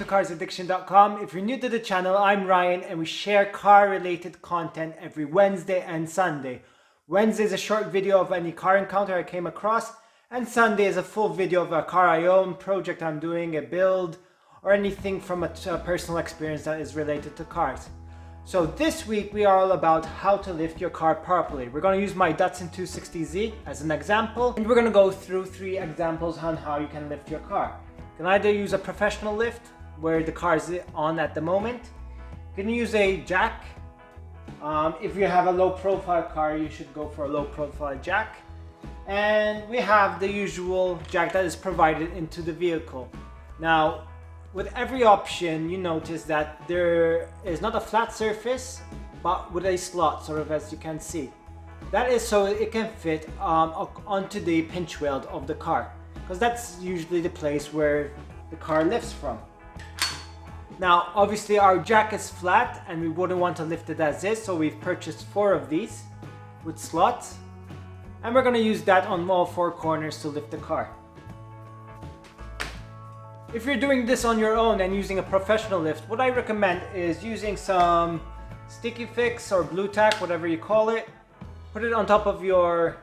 CarsAddiction.com. If you're new to the channel, I'm Ryan and we share car related content every Wednesday and Sunday. Wednesday is a short video of any car encounter I came across, and Sunday is a full video of a car I own, project I'm doing, a build, or anything from a personal experience that is related to cars. So this week we are all about how to lift your car properly. We're going to use my Datsun 260Z as an example, and we're going to go through 3 examples on how you can lift your car. You can either use a professional lift where the car is on at the moment. You can use a jack. If you have a low profile car, you should go for a low profile jack. And we have the usual jack that is provided into the vehicle. Now, with every option, you notice that there is not a flat surface, but with a slot, sort of, as you can see. That is so it can fit onto the pinch wheel of the car, because that's usually the place where the car lifts from. Now, obviously our jack is flat and we wouldn't want to lift it as is, so we've purchased 4 of these with slots, and we're going to use that on all 4 corners to lift the car. If you're doing this on your own and using a professional lift, what I recommend is using some sticky fix or blue tack, whatever you call it. Put it on top of your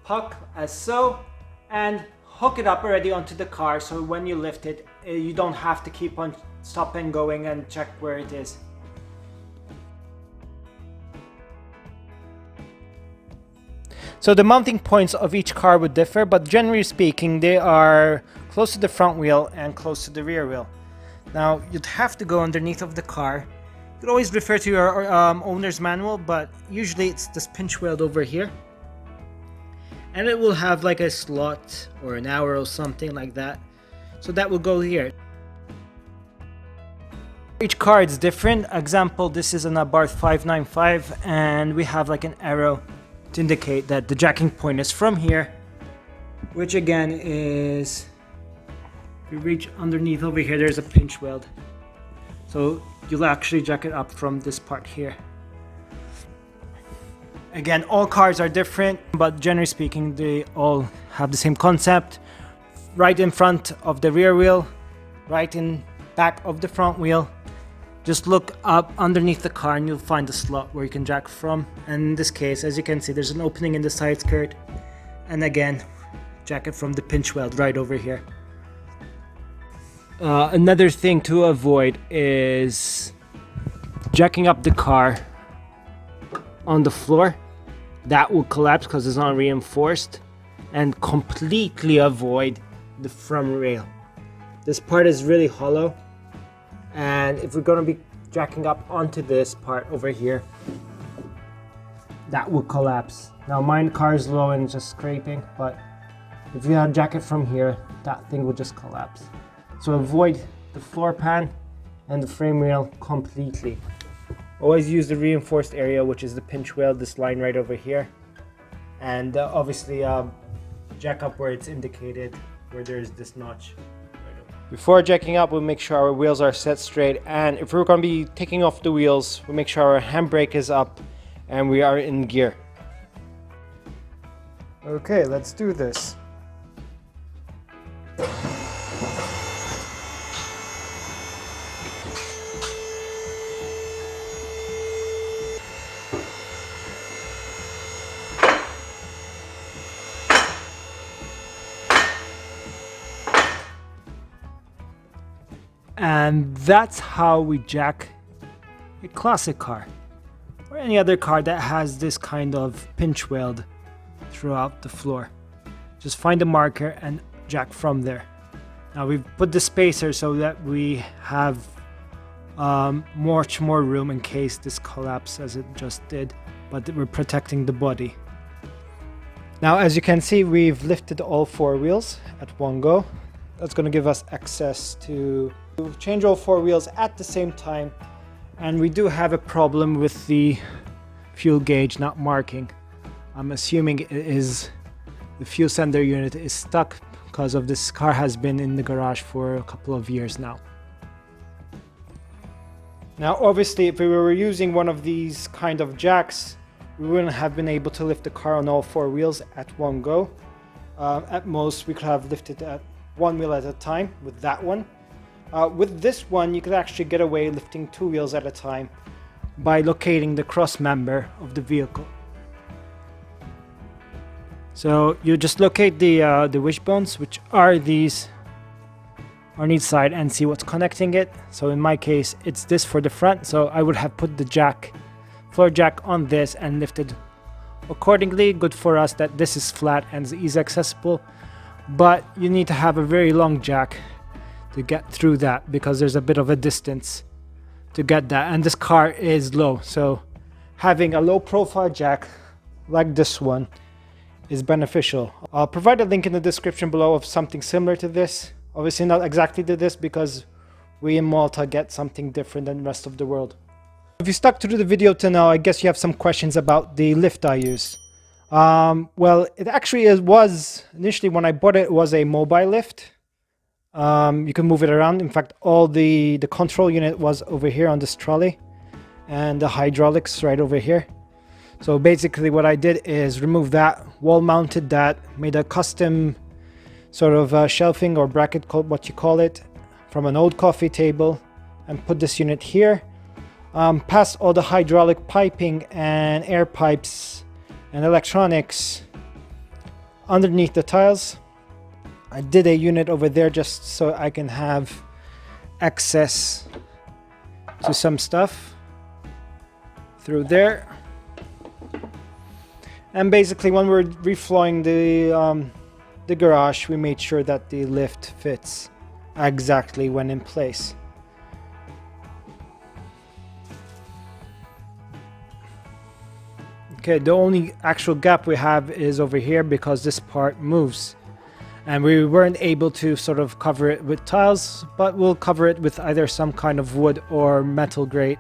puck as so, and hook it up already onto the car, so when you lift it, you don't have to keep on stopping, going and check where it is. So the mounting points of each car would differ, but generally speaking, they are close to the front wheel and close to the rear wheel. Now, you'd have to go underneath of the car. You could always refer to your owner's manual, but usually it's this pinch wheel over here. And it will have like a slot or an arrow or something like that. So that will go here. Each car is different. Example, this is an Abarth 595 and we have like an arrow to indicate that the jacking point is from here, which again is, if you reach underneath over here, there's a pinch weld, so you'll actually jack it up from this part here. Again, all cars are different, but generally speaking they all have the same concept. Right in front of the rear wheel, right in back of the front wheel. Just look up underneath the car and you'll find the slot where you can jack from. And in this case, as you can see, there's an opening in the side skirt. And again, jack it from the pinch weld right over here. Another thing to avoid is jacking up the car on the floor. That will collapse because it's not reinforced. And completely avoid the front rail. This part is really hollow. And if we're going to be jacking up onto this part over here, that will collapse. Now mine car is low and just scraping, but if you had jack it from here, that thing will just collapse. So avoid the floor pan and the frame rail completely. Always use the reinforced area, which is the pinch wheel, this line right over here. And obviously jack up where it's indicated, where there's this notch. Before jacking up, we'll make sure our wheels are set straight, and if we're going to be taking off the wheels, we'll make sure our handbrake is up and we are in gear. Okay, let's do this. And that's how we jack a classic car or any other car that has this kind of pinch weld throughout the floor. Just find a marker and jack from there. Now we've put the spacer so that we have much more room in case this collapses as it just did, but we're protecting the body. Now, as you can see, we've lifted all 4 wheels at one go. That's going to give us access to change all 4 wheels at the same time, and we do have a problem with the fuel gauge not marking. I'm assuming it is the fuel sender unit is stuck because of this car has been in the garage for a couple of years now. Now obviously if we were using one of these kind of jacks, we wouldn't have been able to lift the car on all 4 wheels at one go. At most we could have lifted at 1 wheel at a time with that one. With this one, you could actually get away lifting 2 wheels at a time by locating the cross member of the vehicle. So you just locate the wishbones, which are these on each side, and see what's connecting it. So in my case, it's this for the front, so I would have put the floor jack on this and lifted accordingly. Good for us that this is flat and is easy accessible, but you need to have a very long jack to get through that because there's a bit of a distance to get that, and this car is low, so having a low profile jack like this one is beneficial. I'll provide a link in the description below of something similar to this. Obviously not exactly to this because we in Malta get something different than the rest of the world. If you stuck through the video to now, I guess you have some questions about the lift I use. Well, it actually was, initially when I bought it, it was a mobile lift. You can move it around. In fact, all the control unit was over here on this trolley, and the hydraulics right over here. So basically what I did is remove that, wall mounted that, made a custom sort of shelving or bracket, called what you call it, from an old coffee table, and put this unit here. Passed all the hydraulic piping and air pipes and electronics underneath the tiles. I did a unit over there just so I can have access to some stuff through there. And basically when we're reflowing the garage, we made sure that the lift fits exactly when in place. Okay, the only actual gap we have is over here because this part moves. And we weren't able to sort of cover it with tiles, but we'll cover it with either some kind of wood or metal grate.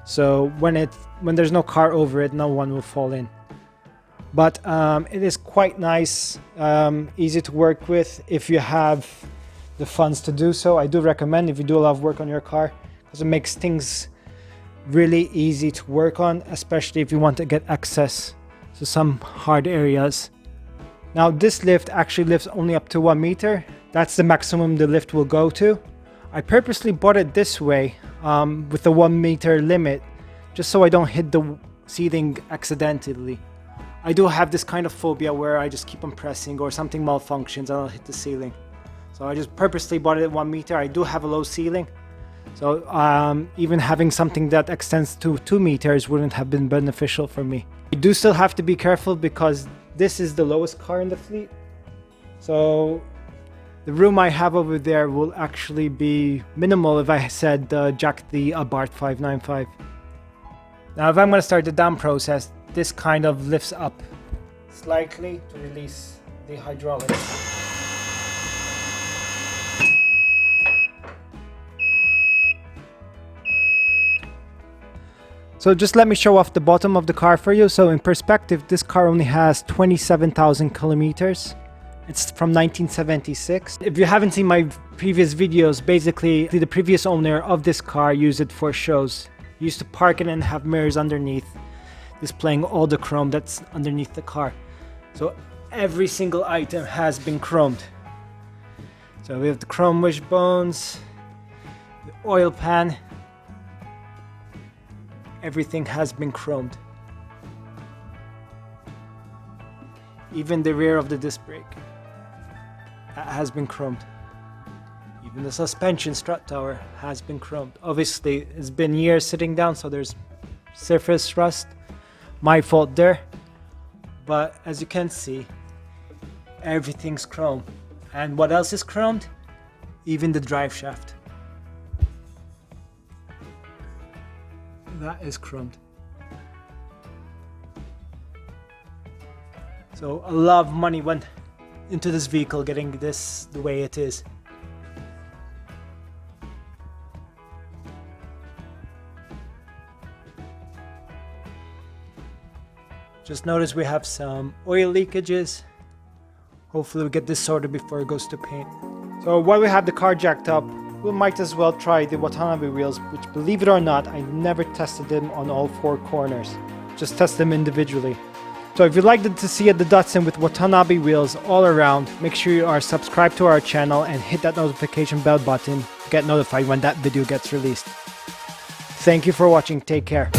So when there's no car over it, no one will fall in. But it is quite nice, easy to work with if you have the funds to do so. I do recommend if you do a lot of work on your car, because it makes things really easy to work on, especially if you want to get access to some hard areas. Now this lift actually lifts only up to 1 meter. That's the maximum the lift will go to. I purposely bought it this way with the 1 meter limit, just so I don't hit the ceiling accidentally. I do have this kind of phobia where I just keep on pressing or something malfunctions and I'll hit the ceiling. So I just purposely bought it at 1 meter. I do have a low ceiling, so even having something that extends to 2 meters wouldn't have been beneficial for me. You do still have to be careful because this is the lowest car in the fleet. So the room I have over there will actually be minimal if I said jack the Abarth 595. Now if I'm going to start the down process, this kind of lifts up slightly to release the hydraulics. So just let me show off the bottom of the car for you. So in perspective, this car only has 27,000 kilometers. It's from 1976. If you haven't seen my previous videos, basically the previous owner of this car used it for shows. He used to park it and have mirrors underneath, displaying all the chrome that's underneath the car. So every single item has been chromed. So we have the chrome wishbones, the oil pan. Everything has been chromed. Even the rear of the disc brake has been chromed. Even the suspension strut tower has been chromed. Obviously, it's been years sitting down, so there's surface rust. My fault there. But as you can see, everything's chrome. And what else is chromed? Even the drive shaft. That is chromed. So a lot of money went into this vehicle getting this the way it is. Just notice we have some oil leakages. Hopefully we get this sorted before it goes to paint. So while we have the car jacked up, we might as well try the Watanabe wheels, which, believe it or not, I never tested them on all 4 corners. Just test them individually. So if you'd like to see the Datsun with Watanabe wheels all around, make sure you are subscribed to our channel and hit that notification bell button get notified when that video gets released. Thank you for watching. Take care.